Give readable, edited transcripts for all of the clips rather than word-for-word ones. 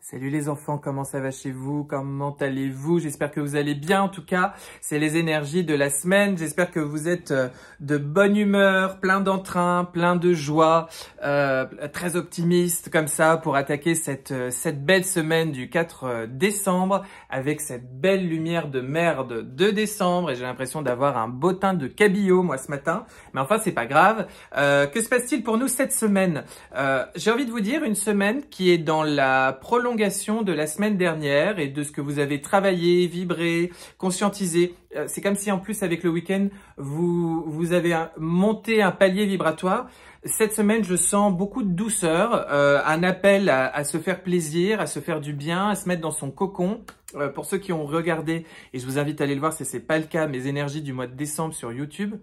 Salut les enfants, comment ça va chez vous? Comment allez-vous? J'espère que vous allez bien. En tout cas, c'est les énergies de la semaine. J'espère que vous êtes de bonne humeur, plein d'entrain, plein de joie, très optimiste comme ça pour attaquer cette belle semaine du 4 décembre avec cette belle lumière de merde de décembre. Et j'ai l'impression d'avoir un beau teint de cabillaud moi ce matin. Mais enfin, c'est pas grave. Que se passe-t-il pour nous cette semaine? J'ai envie de vous dire une semaine qui est dans la prolongation de la semaine dernière et de ce que vous avez travaillé, vibré, conscientisé. C'est comme si en plus avec le week-end, vous avez monté un palier vibratoire. Cette semaine, je sens beaucoup de douceur, un appel à se faire plaisir, à se faire du bien, à se mettre dans son cocon. Pour ceux qui ont regardé, et je vous invite à aller le voir si ce n'est pas le cas, mes énergies du mois de décembre sur YouTube.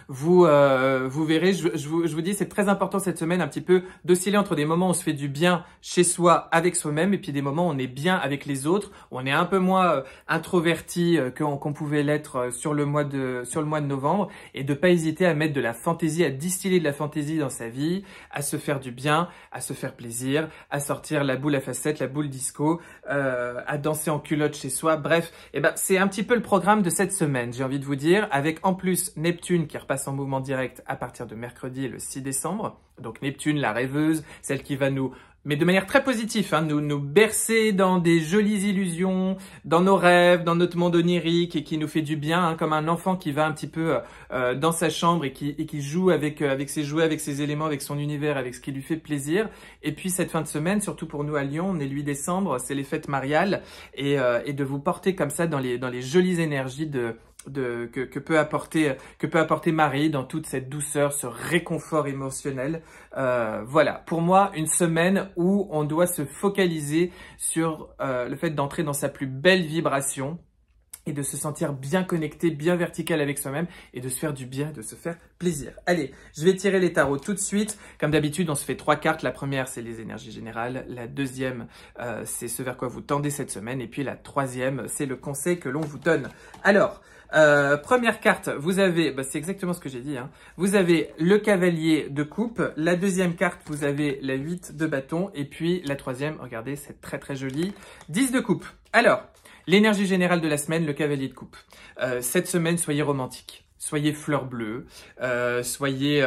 Vous verrez, je vous dis, c'est très important cette semaine un petit peu d'osciller entre des moments où on se fait du bien chez soi avec soi-même et puis des moments où on est bien avec les autres, où on est un peu moins introverti qu'on pouvait l'être sur le mois de novembre, et de pas hésiter à mettre de la fantaisie, à distiller de la fantaisie dans sa vie, à se faire du bien, à se faire plaisir, à sortir la boule à facettes, la boule disco, à danser en culotte chez soi. Bref, c'est un petit peu le programme de cette semaine, j'ai envie de vous dire, avec en plus Neptune qui repasse en mouvement direct à partir de mercredi le 6 décembre. Donc Neptune, la rêveuse, celle qui va nous, mais de manière très positive, nous bercer dans des jolies illusions, dans nos rêves, dans notre monde onirique et qui nous fait du bien, comme un enfant qui va un petit peu dans sa chambre et qui joue avec ses jouets, avec ses éléments, avec son univers, avec ce qui lui fait plaisir. Et puis cette fin de semaine, surtout pour nous à Lyon, on est le 8 décembre, c'est les fêtes mariales et de vous porter comme ça dans les jolies énergies que peut apporter Marie dans toute cette douceur, ce réconfort émotionnel. Voilà, pour moi, une semaine où on doit se focaliser sur le fait d'entrer dans sa plus belle vibration et de se sentir bien connecté, bien vertical avec soi-même et de se faire du bien, de se faire plaisir. Allez, je vais tirer les tarots tout de suite. Comme d'habitude, on se fait 3 cartes. La première, c'est les énergies générales. La deuxième, c'est ce vers quoi vous tendez cette semaine. Et puis la troisième, c'est le conseil que l'on vous donne. Alors, première carte, vous avez, c'est exactement ce que j'ai dit, vous avez le cavalier de coupe. La deuxième carte, vous avez la 8 de bâton. Et puis la troisième, regardez, c'est très très joli, 10 de coupe. Alors, l'énergie générale de la semaine, le cavalier de coupe. Cette semaine, soyez romantique, soyez fleur bleue, soyez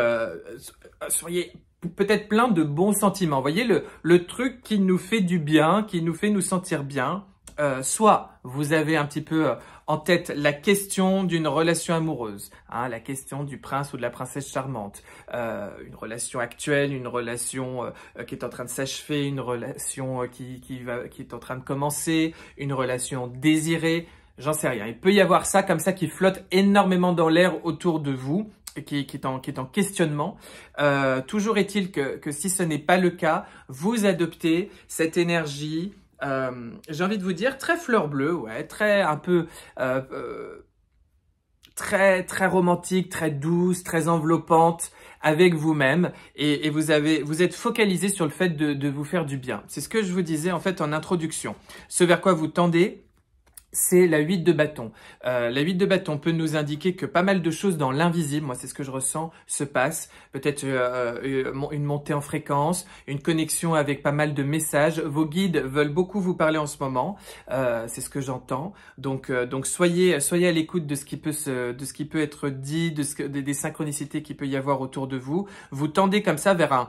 peut-être plein de bons sentiments. Voyez le truc qui nous fait du bien, qui nous fait nous sentir bien. Soit vous avez un petit peu en tête la question d'une relation amoureuse, la question du prince ou de la princesse charmante, une relation actuelle, une relation qui est en train de s'achever, une relation qui est en train de commencer, une relation désirée, j'en sais rien. Il peut y avoir ça comme ça qui flotte énormément dans l'air autour de vous, qui est en questionnement. Toujours est-il que si ce n'est pas le cas, vous adoptez cette énergie. J'ai envie de vous dire très fleur bleue, ouais, très un peu très très romantique, très douce, très enveloppante avec vous-même et vous êtes focalisé sur le fait de vous faire du bien. C'est ce que je vous disais en fait en introduction. Ce vers quoi vous tendez, c'est la 8 de bâton. La 8 de bâton peut nous indiquer que pas mal de choses dans l'invisible, moi c'est ce que je ressens, se passent. Peut-être une montée en fréquence, une connexion avec pas mal de messages. Vos guides veulent beaucoup vous parler en ce moment, c'est ce que j'entends. Donc soyez à l'écoute de ce qui peut être dit, des synchronicités qu'il peut y avoir autour de vous. Vous tendez comme ça vers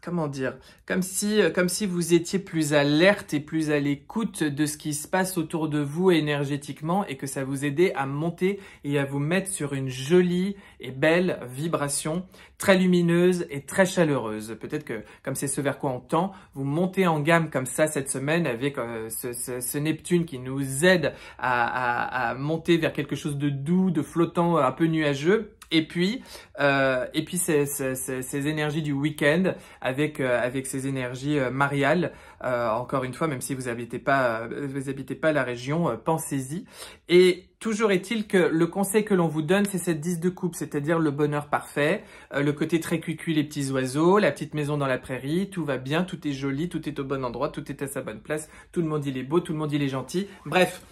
comment dire, comme si vous étiez plus alerte et plus à l'écoute de ce qui se passe autour de vous énergétiquement et que ça vous aidait à monter et à vous mettre sur une jolie et belle vibration très lumineuse et très chaleureuse. Peut-être que, comme c'est ce vers quoi on tend, vous montez en gamme comme ça cette semaine avec ce Neptune qui nous aide à monter vers quelque chose de doux, de flottant, un peu nuageux. Et puis ces énergies du week-end avec ces énergies mariales. Encore une fois, même si vous habitez pas la région, pensez-y. Et toujours est-il que le conseil que l'on vous donne, c'est cette 10 de coupe, c'est-à-dire le bonheur parfait, le côté très cucu, les petits oiseaux, la petite maison dans la prairie, tout va bien, tout est joli, tout est au bon endroit, tout est à sa bonne place, tout le monde il est beau, tout le monde il est gentil. Bref,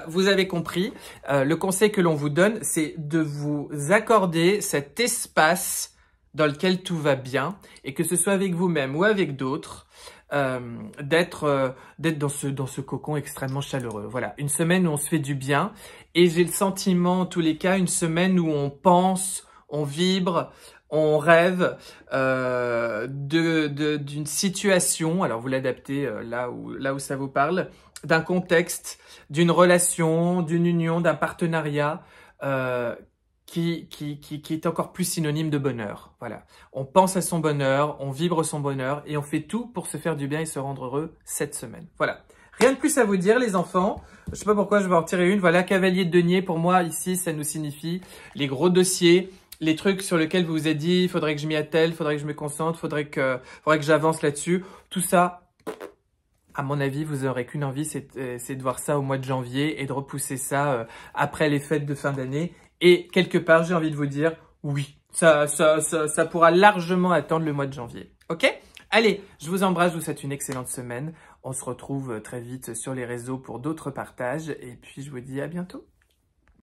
vous avez compris. Le conseil que l'on vous donne, c'est de vous accorder cet espace dans lequel tout va bien et que ce soit avec vous-même ou avec d'autres, d'être dans ce cocon extrêmement chaleureux. Voilà, une semaine où on se fait du bien et j'ai le sentiment, en tous les cas, une semaine où on pense, on vibre, on rêve d'une situation, alors vous l'adaptez là où ça vous parle, d'un contexte, d'une relation, d'une union, d'un partenariat qui est encore plus synonyme de bonheur. Voilà. On pense à son bonheur, on vibre son bonheur et on fait tout pour se faire du bien et se rendre heureux cette semaine. Voilà. Rien de plus à vous dire, les enfants. Je sais pas pourquoi je vais en retirer une. Voilà, cavalier de denier, pour moi, ici, ça nous signifie les gros dossiers, les trucs sur lesquels vous vous êtes dit, il faudrait que je m'y attelle, il faudrait que je me concentre, faudrait que j'avance là-dessus. Tout ça, à mon avis, vous n'aurez qu'une envie, c'est de voir ça au mois de janvier et de repousser ça après les fêtes de fin d'année. Et quelque part, j'ai envie de vous dire, oui, ça pourra largement attendre le mois de janvier. Ok? Allez, je vous embrasse, je vous souhaite une excellente semaine. On se retrouve très vite sur les réseaux pour d'autres partages. Et puis, je vous dis à bientôt.